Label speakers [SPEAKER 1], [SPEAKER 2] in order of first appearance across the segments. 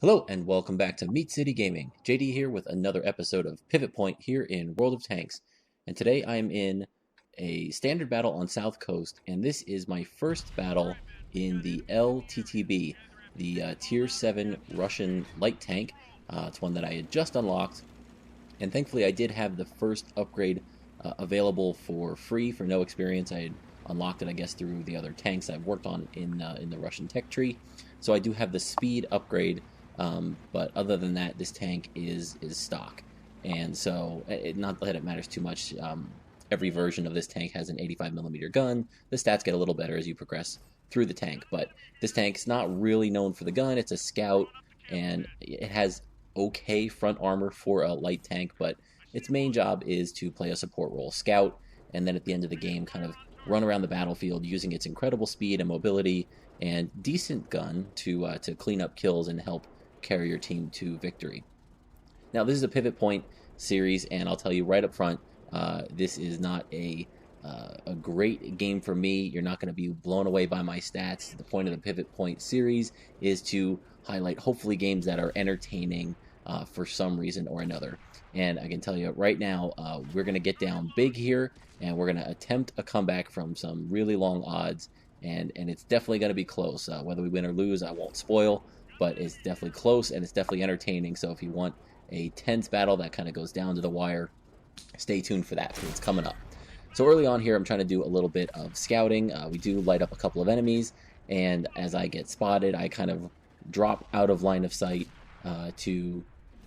[SPEAKER 1] Hello and welcome back to Meat City Gaming. JD here with another episode of Pivot Point here in World of Tanks. And today I am in a standard battle on South Coast, and this is my first battle in the LTTB, the Tier 7 Russian light tank. It's one that I had just unlocked, and thankfully I did have the first upgrade available for free for no experience. I had unlocked it, I guess, through the other tanks I've worked on in the Russian tech tree. So I do have the speed upgrade. But other than that, this tank is stock, and so not that it matters too much. Every version of this tank has an 85mm gun. The stats get a little better as you progress through the tank, but this tank's not really known for the gun. It's a scout, and it has okay front armor for a light tank, but its main job is to play a support role, scout, and then at the end of the game kind of run around the battlefield using its incredible speed and mobility and decent gun to clean up kills and help carry your team to victory. Now, this is a pivot point series, and I'll tell you right up front, this is not a great game for me. You're not going to be blown away by my stats. The point of the pivot point series is to highlight hopefully games that are entertaining for some reason or another. And I can tell you right now, we're going to get down big here, and we're going to attempt a comeback from some really long odds, and it's definitely going to be close. Whether we win or lose, I won't spoil, but it's definitely close and it's definitely entertaining. So if you want a tense battle that kind of goes down to the wire, stay tuned for that because it's coming up. So early on here, I'm trying to do a little bit of scouting. We do light up a couple of enemies, and as I get spotted, I kind of drop out of line of sight to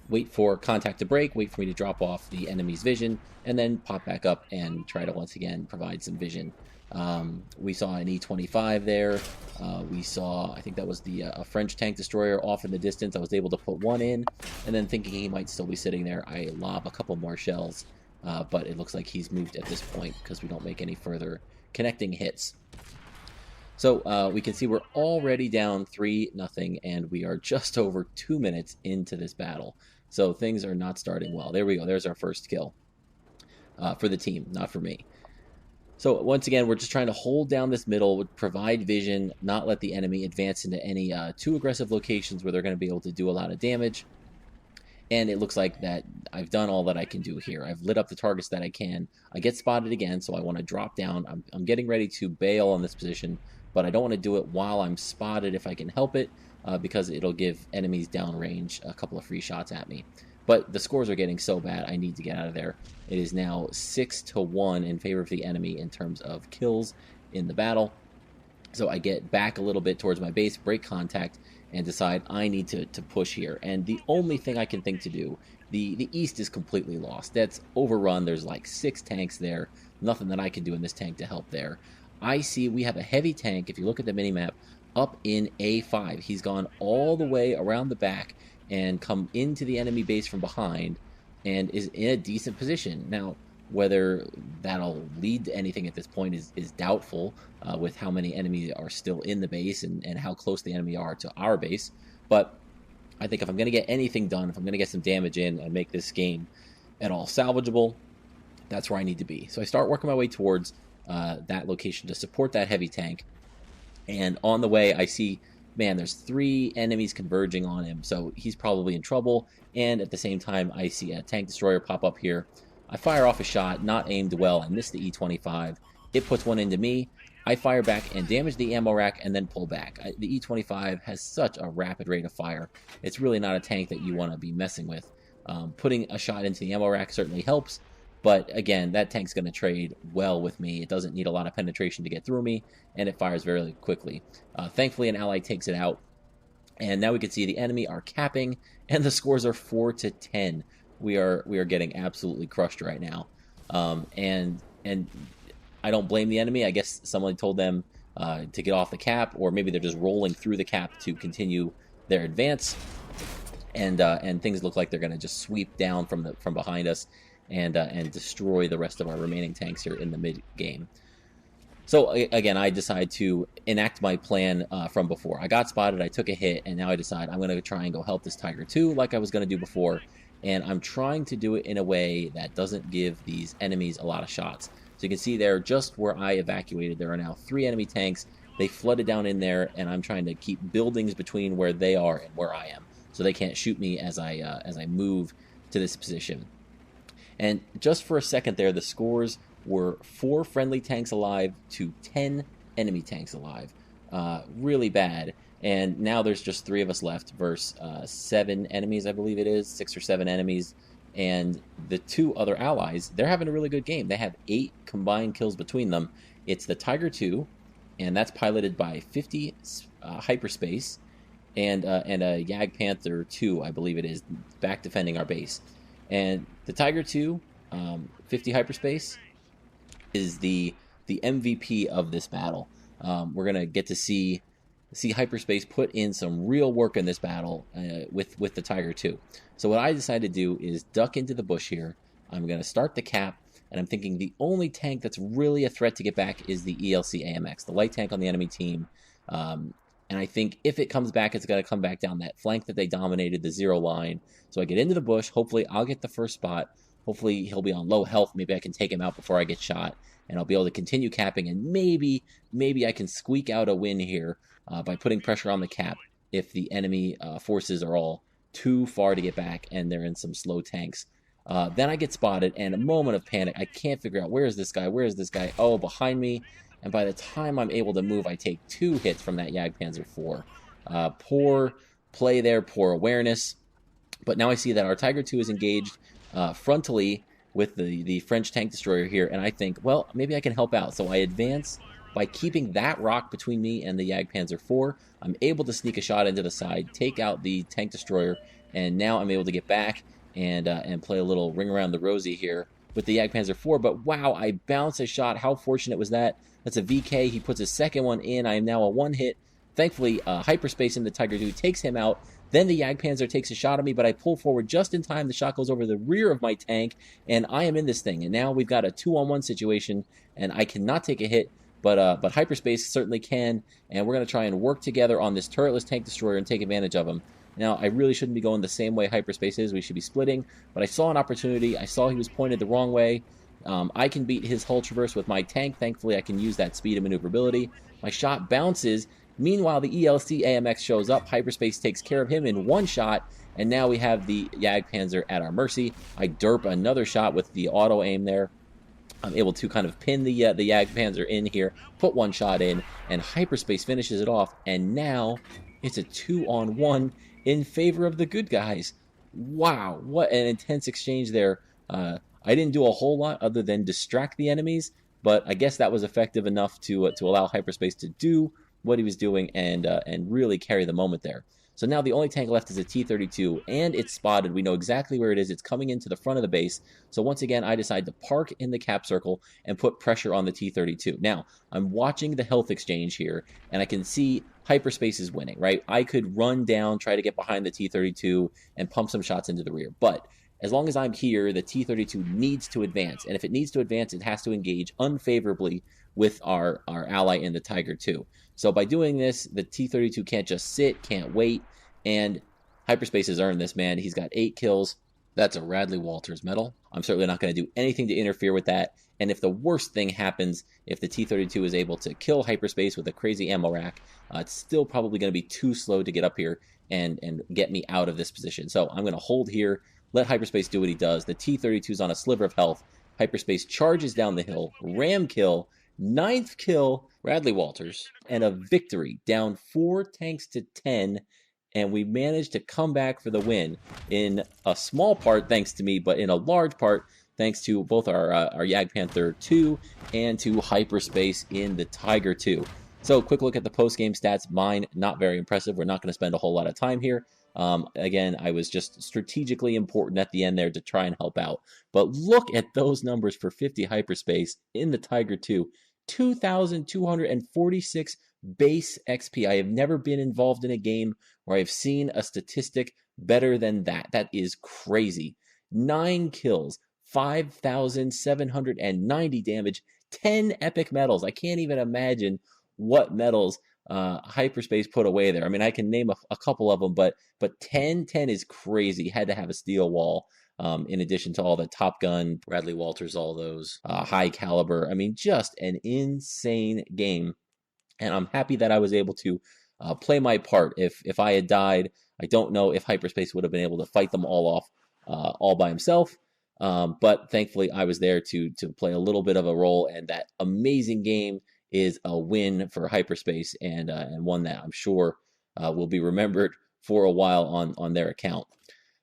[SPEAKER 1] wait for contact to break, wait for me to drop off the enemy's vision, and then pop back up and try to once again provide some vision. We saw an E-25 there. We saw, I think that was a French tank destroyer off in the distance. I was able to put one in, and then thinking he might still be sitting there, I lob a couple more shells, but it looks like he's moved at this point because we don't make any further connecting hits. So we can see we're already down 3-0, and we are just over 2 minutes into this battle. So things are not starting well. There we go. There's our first kill for the team, not for me. So once again, we're just trying to hold down this middle, provide vision, not let the enemy advance into any too aggressive locations where they're going to be able to do a lot of damage. And it looks like that I've done all that I can do here. I've lit up the targets that I can. I get spotted again, so I want to drop down. I'm getting ready to bail on this position, but I don't want to do it while I'm spotted if I can help it, because it'll give enemies downrange a couple of free shots at me. But the scores are getting so bad, I need to get out of there. It is now 6-1 in favor of the enemy in terms of kills in the battle. So I get back a little bit towards my base, break contact, and decide I need to push here. And the only thing I can think to do, the east is completely lost. That's overrun. There's like 6 tanks there. Nothing that I can do in this tank to help there. I see we have a heavy tank, if you look at the minimap, up in A5. He's gone all the way around the back and come into the enemy base from behind and is in a decent position. Now, whether that'll lead to anything at this point is doubtful, with how many enemies are still in the base and how close the enemy are to our base. But I think if I'm going to get anything done, if I'm going to get some damage in and make this game at all salvageable, that's where I need to be. So I start working my way towards that location to support that heavy tank. And on the way, I see, man, there's 3 enemies converging on him, so he's probably in trouble. And at the same time, I see a tank destroyer pop up here. I fire off a shot, not aimed well. I miss the E-25. It puts one into me. I fire back and damage the ammo rack and then pull back. The E-25 has such a rapid rate of fire. It's really not a tank that you want to be messing with. Putting a shot into the ammo rack certainly helps, but again, that tank's going to trade well with me. It doesn't need a lot of penetration to get through me, and it fires very quickly. Thankfully, an ally takes it out, and now we can see the enemy are capping, and the scores are 4-10. We are getting absolutely crushed right now, and I don't blame the enemy. I guess someone told them to get off the cap, or maybe they're just rolling through the cap to continue their advance, and things look like they're going to just sweep down from behind us and destroy the rest of our remaining tanks here in the mid game. So again, I decide to enact my plan from before. I got spotted, I took a hit, and now I decide I'm going to try and go help this Tiger 2 like I was going to do before. And I'm trying to do it in a way that doesn't give these enemies a lot of shots. So you can see there, just where I evacuated, there are now 3 enemy tanks. They flooded down in there, and I'm trying to keep buildings between where they are and where I am. so they can't shoot me as I move to this position. And just for a second there, the scores were 4 friendly tanks alive to 10 enemy tanks alive. Really bad. And now there's just 3 of us left versus 7 enemies, I believe it is, 6 or 7 enemies. And the 2 other allies, they're having a really good game. They have 8 combined kills between them. It's the Tiger II, and that's piloted by 50 hyperspace, and a Jag Panther 2, I believe it is, back defending our base. And the Tiger II, 50 hyperspace, is the MVP of this battle. We're gonna get to see hyperspace put in some real work in this battle with the Tiger II. So what I decided to do is duck into the bush here. I'm gonna start the cap, and I'm thinking the only tank that's really a threat to get back is the ELC AMX, the light tank on the enemy team. And I think if it comes back, it's going to come back down that flank that they dominated, the 0 line. So I get into the bush. Hopefully, I'll get the first spot. Hopefully, he'll be on low health. Maybe I can take him out before I get shot, and I'll be able to continue capping. And maybe I can squeak out a win here by putting pressure on the cap if the enemy forces are all too far to get back and they're in some slow tanks. Then I get spotted, and a moment of panic. I can't figure out, where is this guy? Where is this guy? Oh, behind me. And by the time I'm able to move, I take 2 hits from that Jagdpanzer IV. Poor play there, poor awareness. But now I see that our Tiger II is engaged frontally with the French tank destroyer here, and I think, well, maybe I can help out. So I advance by keeping that rock between me and the Jagdpanzer IV. I'm able to sneak a shot into the side, take out the tank destroyer, and now I'm able to get back and play a little ring around the rosy here with the Jagdpanzer IV. But wow, I bounced a shot. How fortunate was that? That's a VK. He puts his second one in. I am now a 1-hit. Thankfully, hyperspace in the Tiger II takes him out. Then the Jagdpanzer takes a shot at me, but I pull forward just in time. The shot goes over the rear of my tank, and I am in this thing. And now we've got a 2-on-1 situation, and I cannot take a hit, but hyperspace certainly can. And we're going to try and work together on this turretless tank destroyer and take advantage of him. Now, I really shouldn't be going the same way hyperspace is. We should be splitting, but I saw an opportunity. I saw he was pointed the wrong way. I can beat his hull traverse with my tank. Thankfully, I can use that speed and maneuverability. My shot bounces. Meanwhile, the ELC AMX shows up. Hyperspace takes care of him in 1 shot, and now we have the Jagdpanzer at our mercy. I derp another shot with the auto aim there. I'm able to kind of pin the Jagdpanzer in here, put 1 shot in, and hyperspace finishes it off. And now it's a 2-on-1 in favor of the good guys. Wow, what an intense exchange there. I didn't do a whole lot other than distract the enemies, but I guess that was effective enough to allow hyperspace to do what he was doing and really carry the moment there. So now the only tank left is a T-32, and it's spotted. We know exactly where it is. It's coming into the front of the base. So once again, I decide to park in the cap circle and put pressure on the T-32. Now, I'm watching the health exchange here, and I can see hyperspace is winning, right? I could run down, try to get behind the T-32, and pump some shots into the rear. But as long as I'm here, the T-32 needs to advance. And if it needs to advance, it has to engage unfavorably with our ally in the Tiger II. So by doing this, the T-32 can't just sit, can't wait, and hyperspace has earned this, man. He's got 8 kills. That's a Radley Walters medal. I'm certainly not going to do anything to interfere with that. And if the worst thing happens, if the T-32 is able to kill hyperspace with a crazy ammo rack, it's still probably going to be too slow to get up here and get me out of this position. So I'm going to hold here, let hyperspace do what he does. The T-32 is on a sliver of health. Hyperspace charges down the hill, ram kill, 9th kill, Radley Walters, and a victory, down 4 tanks to 10, and we managed to come back for the win, in a small part thanks to me, but in a large part thanks to both our Jagdpanther 2 and to hyperspace in the Tiger 2. So quick look at the post-game stats. Mine, not very impressive. We're not going to spend a whole lot of time here. Again, I was just strategically important at the end there to try and help out. But look at those numbers for 50 hyperspace in the Tiger 2. 2,246 base XP. I have never been involved in a game where I've seen a statistic better than that. That is crazy. 9 kills, 5,790 damage, 10 epic medals. I can't even imagine what medals hyperspace put away there. I mean, I can name a couple of them, but 10 is crazy. Had to have a steel wall. In addition to all the Top Gun, Bradley Walters, all those high caliber. I mean, just an insane game. And I'm happy that I was able to play my part. If I had died, I don't know if hyperspace would have been able to fight them all off all by himself. But thankfully, I was there to play a little bit of a role, and that amazing game is a win for hyperspace, and one that I'm sure will be remembered for a while on their account.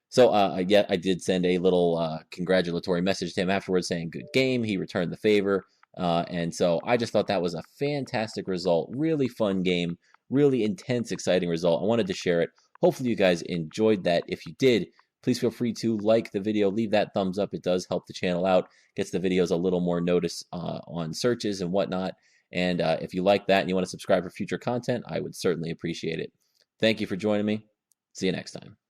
[SPEAKER 1] So yeah, I did send a little congratulatory message to him afterwards saying good game. He returned the favor. And so I just thought that was a fantastic result. Really fun game. Really intense, exciting result. I wanted to share it. Hopefully you guys enjoyed that. If you did, please feel free to like the video. Leave that thumbs up. It does help the channel out. Gets the videos a little more notice on searches and whatnot. And if you like that and you want to subscribe for future content, I would certainly appreciate it. Thank you for joining me. See you next time.